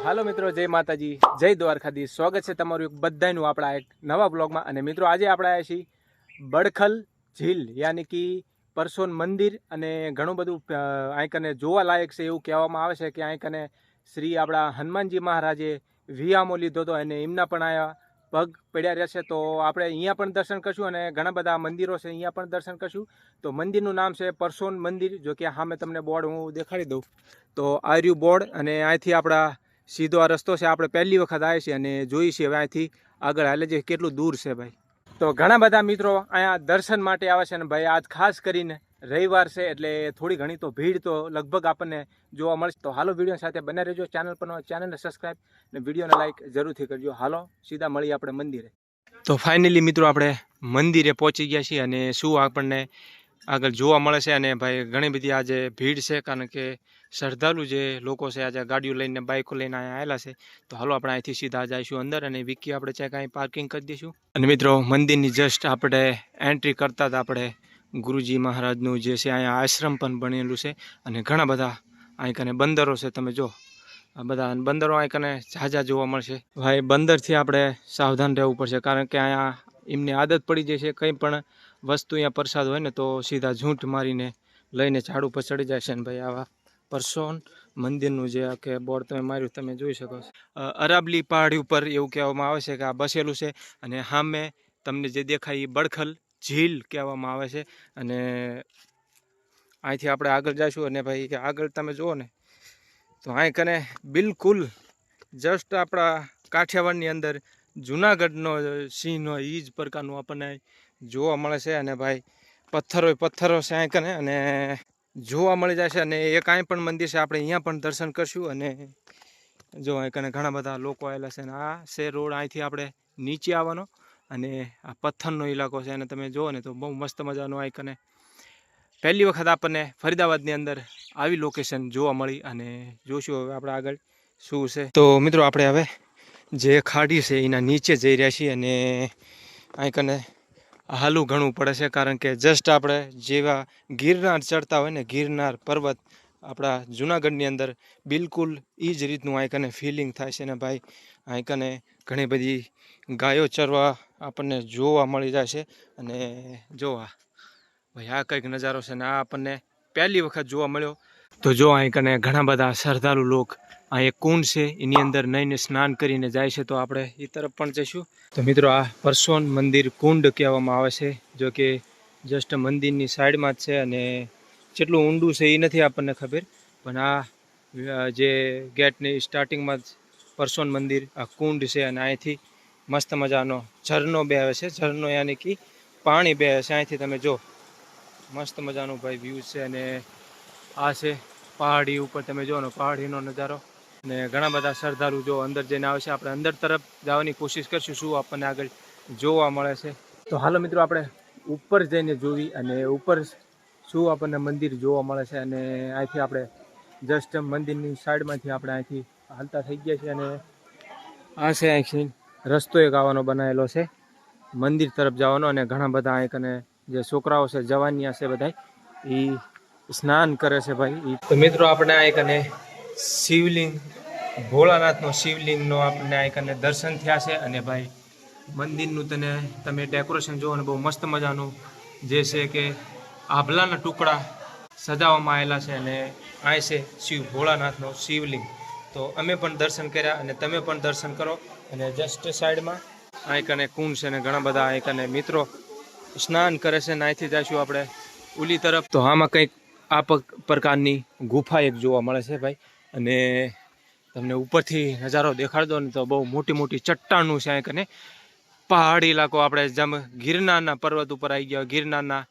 હાલો મિત્રો, જય માતાજી, જય દ્વારકાધીશ। સ્વાગત છે તમારું એક બધાનું આપણા એક નવા બ્લોગમાં। અને મિત્રો આજે આપણે આવ્યા છીએ બડખલ ઝીલ યાની કે પરસોન મંદિર। અને ઘણું બધું આંકને જોવા લાયક છે એવું કહેવામાં આવે છે કે આંકને શ્રી આપણા હનુમાનજી મહારાજે વિયામો લીધો હતો અને એમના પણ આયા પગ પડ્યા રહેશે। તો આપણે અહીંયા પણ દર્શન કરશું અને ઘણા બધા મંદિરો છે અહીંયા પણ દર્શન કરશું। તો મંદિરનું નામ છે પરસોન મંદિર, જો કે સામે તમને બોર્ડ હું દેખાડી દઉં તો આ રહ્યું બોર્ડ। અને અહીંથી આપણા સીધો આ રસ્તો છે, આપણે પહેલી વખત આવ્યા છીએ અને જોઈએ છીએ હવે અહીંથી આગળ હાલે છે કેટલું દૂર છે ભાઈ। તો ઘણા બધા મિત્રો અહીંયા દર્શન માટે આવે છે અને ભાઈ આજ ખાસ કરીને રવિવાર છે એટલે થોડી ઘણી તો ભીડ તો લગભગ આપણને જોવા મળશે। તો હાલો વિડીયો સાથે બને રહેજો, ચેનલ પર ચેનલને સબસ્ક્રાઈબ અને વિડીયોને લાઈક જરૂરથી કરજો। હાલો સીધા મળીએ આપણે મંદિરે। તો ફાઇનલી મિત્રો આપણે મંદિરે પહોંચી ગયા છીએ અને શું આપણને આગળ જોવા મળે છે। અને ભાઈ ઘણી બધી આજે ભીડ છે, કારણ કે શ્રદ્ધાળુ જે લોકો છે આજે ગાડીઓ લઈને બાઇકો લઈને અહીંયા આવેલા છે। તો હાલો આપણે અહીંથી સીધા જઈશું અંદર અને વિકી આપણે ચેક અહીં પાર્કિંગ કરી દઈશું। અને મિત્રો મંદિરની જસ્ટ આપણે એન્ટ્રી કરતા જ આપણે ગુરુજી મહારાજનું જે છે અહીંયા આશ્રમ પણ બનેલું છે અને ઘણા બધા અહીં કને બંદરો છે। તમે જો આ બધા બંદરો અહીં કને ઝાઝા જોવા મળશે। ભાઈ બંદરથી આપણે સાવધાન રહેવું પડશે, કારણ કે અહીંયા એમની આદત પડી જાય છે કંઈ પણ વસ્તુ અહીંયા પ્રસાદ હોય ને તો સીધા ઝૂંટ મારીને લઈને ઝાડ ઉપર ચડી જાય છે। ને ભાઈ આવા પરસોન મંદિરનું જે કે બોર્ડ તમે માર્યું તમે જોઈ શકો છો। અરાબલી પહાડી ઉપર એવું કહેવામાં આવે છે કે આ બસેલું છે અને સામે તમને જે દેખાય એ બડખલ ઝીલ કહેવામાં આવે છે। અને અહીંથી આપણે આગળ જઈશું અને ભાઈ આગળ તમે જુઓ ને તો અહીં કને બિલકુલ જસ્ટ આપણા કાઠિયાવાડની અંદર જૂનાગઢનો સીન હોય એ જ પ્રકારનું આપણને જોવા મળે છે। અને ભાઈ પથ્થરો છે અહીં કને અને જોવા મળી જાય છે। અને એક અહીં પણ મંદિર છે, આપણે અહીંયા પણ દર્શન કરશું। અને જો અહીં કને ઘણા બધા લોકો આવેલા છે અને આ છે રોડ, અહીંથી આપણે નીચે આવવાનો અને આ પથ્થરનો ઇલાકો છે। અને તમે જુઓ ને તો બહુ મસ્ત મજાનો અહીં કને પહેલી વખત આપણને ફરીદાબાદની અંદર આવી લોકેશન જોવા મળી। અને જોશું હવે આપણે આગળ શું છે। તો મિત્રો આપણે હવે જે ખાડી છે એના નીચે જઈ રહ્યા છીએ અને અહીં કને હાલું ઘણું પડે છે, કારણ કે જસ્ટ આપણે જેવા ગિરનાર ચડતા હોય ને ગિરનાર પર્વત આપણા જૂનાગઢની અંદર બિલકુલ એ જ રીતનું અહીં કને ફિલિંગ થાય છે। ને ભાઈ અહીં કને ઘણી બધી ગાયો ચરવા આપણને જોવા મળી જાય છે। અને જોવા ભાઈ આ કંઈક નજારો છે ને આ આપણને પહેલી વખત જોવા મળ્યો। તો જો અહીં કને ઘણા બધા શ્રદ્ધાળુ લોકો આ એક કુંડ છે એની અંદર નઈને સ્નાન કરીને જાય છે, તો આપણે એ તરફ પણ જઈશું। તો મિત્રો આ પરસોન મંદિર કુંડ કહેવામાં આવે છે, જો કે જસ્ટ મંદિરની સાઈડમાં જ છે અને જેટલું ઊંડું છે એ નથી આપણને ખબર, પણ આ જે ગેટની સ્ટાર્ટિંગમાં જ પરસોન મંદિર આ કુંડ છે અને અહીંથી મસ્ત મજાનો ઝરનો બે આવે છે। ઝરનો યાની કે પાણી બે છે, અહીંથી તમે જો મસ્ત મજાનું ભાઈ વ્યૂ છે। અને આ છે પહાડી ઉપર, તમે જો ને પહાડીનો નજારો। અને ઘણા બધા શ્રદ્ધાળુ જો અંદર જઈને આવે છે, આપણે અંદર તરફ જવાની કોશિશ કરશું શું આપણને આગળ જોવા મળે છે। તો હાલો મિત્રો આપણે ઉપર જઈને જોવી અને ઉપર શું આપણને મંદિર જોવા મળે છે। અને અહીંથી આપણે જસ્ટ મંદિરની સાઈડમાંથી આપણે અહીંથી હાલતા થઈ ગયા છીએ અને આ છે અહીંથી રસ્તો એક આવવાનો બનાવેલો છે મંદિર તરફ જવાનો। અને ઘણા બધા અહીં કને જે છોકરાઓ છે જવાનિયા છે બધા એ સ્નાન કરે છે ભાઈ। તો મિત્રો આપણે અહીં કને શિવલિંગ ભોળાનાથનો શિવલિંગનો આપણને અહીં કને દર્શન થયા છે। અને ભાઈ મંદિરનું તમે ડેકોરેશન જુઓ ને બહુ મસ્ત મજાનું જે છે કે આભલાના ટુકડા સજાવવામાં આવેલા છે અને આ છે શિવ ભોળાનાથનો શિવલિંગ। તો અમે પણ દર્શન કર્યા અને તમે પણ દર્શન કરો। અને જસ્ટ સાઈડમાં અહીં કને કુંડ છે ને ઘણા બધા અહીં કને મિત્રો સ્નાન કરે છે ને અહીંથી જઈશું આપણે ઉલી તરફ। તો આમાં કંઈક આ પ્રકારની ગુફા એક જોવા મળે છે ભાઈ, અને તમને ઉપરથી નજારો દેખાડ દો ને તો બહુ મોટી મોટી ચટ્ટાનું છે અહીં કને પહાડી ઇલાકો, આપણે જેમ ગિરનારના પર્વત ઉપર આવી ગયા ગિરનારના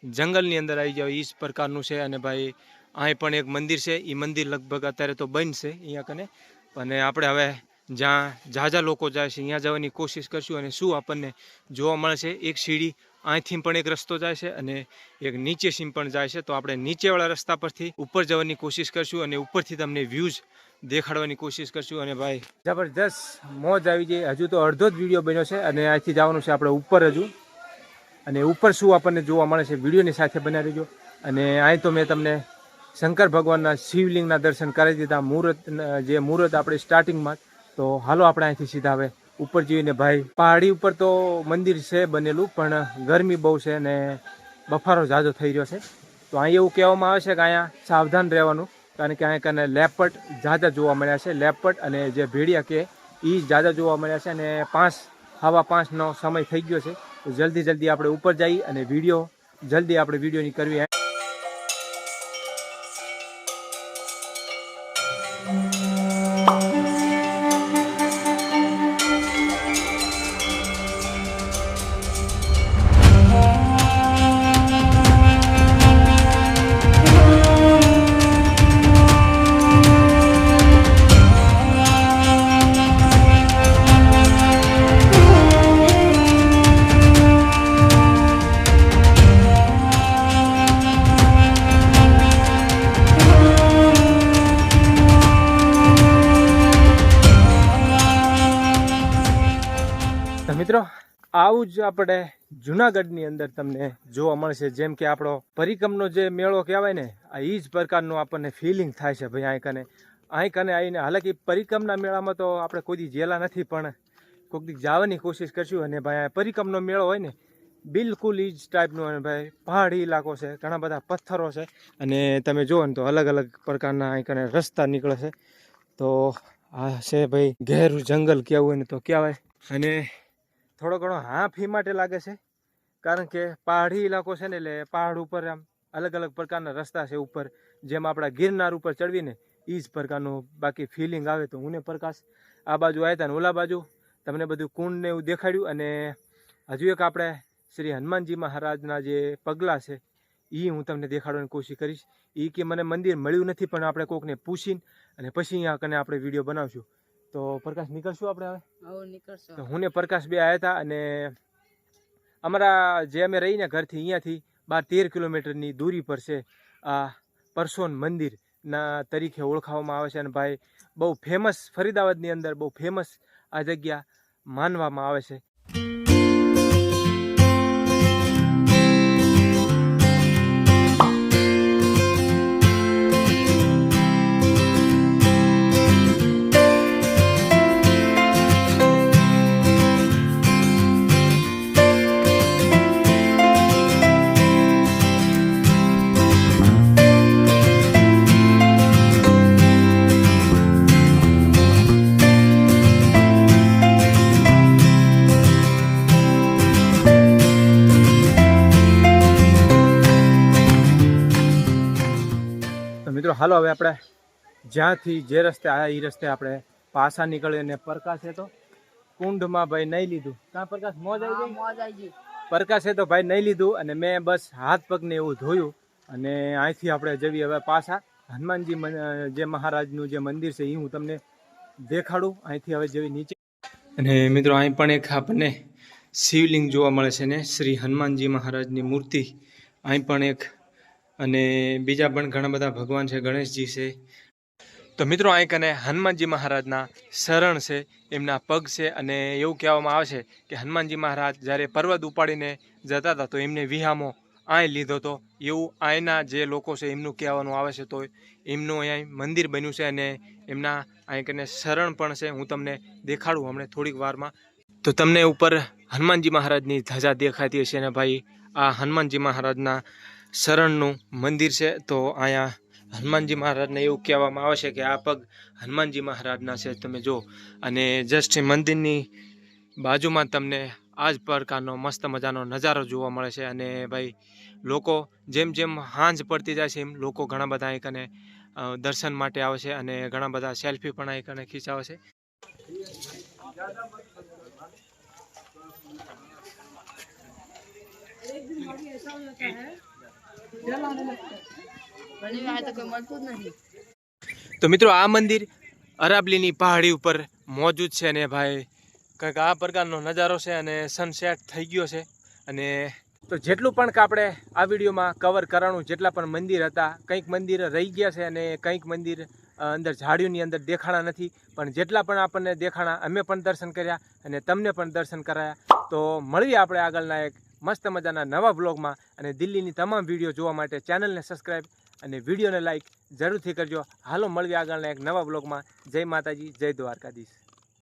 જંગલની અંદર આવી જાવ એ જ પ્રકારનું છે। અને ભાઈ અહીં પણ એક મંદિર છે, એ મંદિર લગભગ અત્યારે તો બંધ છે અહીંયા કને, અને આપણે હવે જ્યાં ઝાઝા લોકો જાય છે અહીંયા જવાની કોશિશ કરશું। અને શું આપણને જોવા મળે છે, એક સીડી અહીંથી પણ એક રસ્તો જાય છે અને એક નીચે સીમ પણ જાય છે। તો આપણે નીચેવાળા રસ્તા પરથી ઉપર જવાની કોશિશ કરશું અને ઉપરથી તમને વ્યૂઝ દેખાડવાની કોશિશ કરશું। અને ભાઈ જબરજસ્ત મોજ આવી જાય। હજુ તો અડધો જ વિડીયો બન્યો છે અને અહીંથી જવાનું છે આપણે ઉપર હજુ, અને ઉપર શું આપણને જોવા મળે છે વિડીયોની સાથે બનાવી રહેજો। અને અહીં તો મેં તમને શંકર ભગવાનના શિવલિંગના દર્શન કરી દીધા. મુહૂર્ત આપણે સ્ટાર્ટિંગમાં. તો હાલો આપણે અહીંથી સીધા હવે ઉપર જઈને ભાઈ પહાડી ઉપર તો મંદિર છે બનેલું, પણ ગરમી બહુ છે અને બફારો ઝાઝો થઈ રહ્યો છે. તો અહીં એવું કહેવામાં આવે છે કે અહીંયા સાવધાન રહેવાનું, કારણ કે અહીંયા કને લેપટ ઝાઝા જોવા મળ્યા છે. લેપટ અને જે ભેડિયા કે એ ઝાઝા જોવા મળ્યા છે અને 5:15નો સમય થઈ ગયો છે. તો જલ્દી આપણે ઉપર જઈએ અને વિડીયોની કરવી. મિત્રો આવું જ આપણે જુનાગઢની અંદર તમને જોવા મળશે. જેમ કે આપણો પરિક્રમનો જે મેળો કહેવાય ને, આ એ જ પ્રકારનું આપણને ફિલિંગ થાય છે ભાઈ અહીં કને આવીને. હાલાકી પરિક્રમના મેળામાં તો આપણે કોઈ દી જેલા નથી, પણ કોઈક દી જવાની કોશિશ કરશું. અને ભાઈ આ પરિક્રમનો મેળો હોય ને બિલકુલ એ જ ટાઈપનો. અને ભાઈ પહાડી ઇલાકો છે, ઘણા બધા પથ્થરો છે, અને તમે જુઓ ને તો અલગ અલગ પ્રકારના અહીં કને રસ્તા નીકળે છે. તો આ છે ભાઈ ઘેરું જંગલ કહેવું હોય ને તો કહેવાય. અને થોડો ઘણો હાંફ માટે લાગે છે, કારણ કે પહાડી ઇલાકો છે ને, એટલે પહાડ ઉપર આમ અલગ અલગ પ્રકારના રસ્તા છે ઉપર, જેમ આપણા ગિરનાર ઉપર ચડવીને એ જ પ્રકારનું બાકી ફિલિંગ આવે. તો હું ને પ્રકાશ આ બાજુ આવ્યા હતા ને ઓલા બાજુ તમને બધું કુંડ ને એવું દેખાડ્યું. અને હજુ એક આપણે શ્રી હનુમાનજી મહારાજના જે પગલાં છે એ હું તમને દેખાડવાની કોશિશ કરીશ. એ કે મને મંદિર મળ્યું નથી, પણ આપણે કોકને પૂછીને અને પછી અહીંયા કને આપણે વિડીયો બનાવશું. તો પ્રકાશ નીકળશું આપણે હવે? તો હું ને પ્રકાશ બે આવ્યા હતા, અને અમારા જે અમે રહીને ઘરથી અહીંયાથી 12-13 કિલોમીટરની દૂરી પર છે આ પરસોન મંદિરના તરીકે ઓળખાવામાં આવે છે. અને ભાઈ બહુ ફેમસ, ફરીદાબાદની અંદર બહુ ફેમસ આ જગ્યા માનવામાં આવે છે. મિત્રો હાલો હવે આપણે જ્યાંથી જે રસ્તે આવ્યા એ રસ્તે આપણે પાછા નીકળીએ. અને પ્રકાશે તો કુંડમાં ભાઈ નહીં લીધું. ત્યાં પ્રકાશ મોજ આવી ગઈ. પ્રકાશે તો ભાઈ નહીં લીધું, અને મેં બસ હાથ પગને એવું ધોયું. અને અહીંથી આપણે જઈએ હવે પાછા હનુમાનજી જે મહારાજનું જે મંદિર છે એ હું તમને દેખાડું. અહીંથી હવે જવી નીચે. અને મિત્રો અહીં પણ એક આપણને શિવલિંગ જોવા મળે છે ને શ્રી હનુમાનજી મહારાજની મૂર્તિ અહીં પણ એક, અને બીજા પણ ઘણા બધા ભગવાન છે, ગણેશજી છે. તો મિત્રો અહીં કને હનુમાનજી મહારાજના શરણ છે, એમના પગ છે. અને એવું કહેવામાં આવે છે કે હનુમાનજી મહારાજ જ્યારે પર્વત ઉપાડીને જતા હતા તો એમને વિહામો અહીં લીધો હતો, એવું અહીંના જે લોકો છે એમનું કહેવાનું આવે છે. તો એમનું અહીં મંદિર બન્યું છે, અને એમના અહીં કને શરણ પણ છે. હું તમને દેખાડું હમણાં થોડીક વારમાં. તો તમને ઉપર હનુમાનજી મહારાજની ધજા દેખાતી હશે. અને ભાઈ આ હનુમાનજી મહારાજના શરણનું મંદિર છે. તો અહીંયા હનુમાનજી મહારાજને એવું કહેવામાં આવે છે કે આ પગ હનુમાનજી મહારાજના છે, તમે જો. અને જસ્ટ મંદિરની બાજુમાં તમને આ જ પ્રકારનો મસ્ત મજાનો નજારો જોવા મળે છે. અને ભાઈ લોકો જેમ જેમ સાંજ પડતી જાય છે એમ લોકો ઘણા બધા અહીં કને દર્શન માટે આવે છે, અને ઘણા બધા સેલ્ફી પણ અહીં કને ખીચાવે છે. તો મિત્રો આ મંદિર અરાબલીની પહાડી ઉપર મોજૂદ છે, અને ભાઈ કંઈક આ પ્રકારનો નજારો છે, અને સનસેટ થઈ ગયો છે. અને તો જેટલું પણ કે આપણે આ વિડીયોમાં કવર કરવાનું, જેટલા પણ મંદિર હતા, કંઈક મંદિર રહી ગયા છે અને કંઈક મંદિર અંદર ઝાડીઓની અંદર દેખાણા નથી, પણ જેટલા પણ આપણને દેખાણા અમે પણ દર્શન કર્યા અને તમને પણ દર્શન કરાયા. તો મળીએ આપણે આગળના એક મસ્ત મજાના નવા બ્લોગમાં. અને દિલ્હીની તમામ વિડીયો જોવા માટે ચેનલને સબસ્ક્રાઈબ અને વિડીયોને લાઈક જરૂરથી કરજો. હાલો મળીએ આગળના એક નવા બ્લોગમાં. જય માતાજી, જય દ્વારકાધીશ.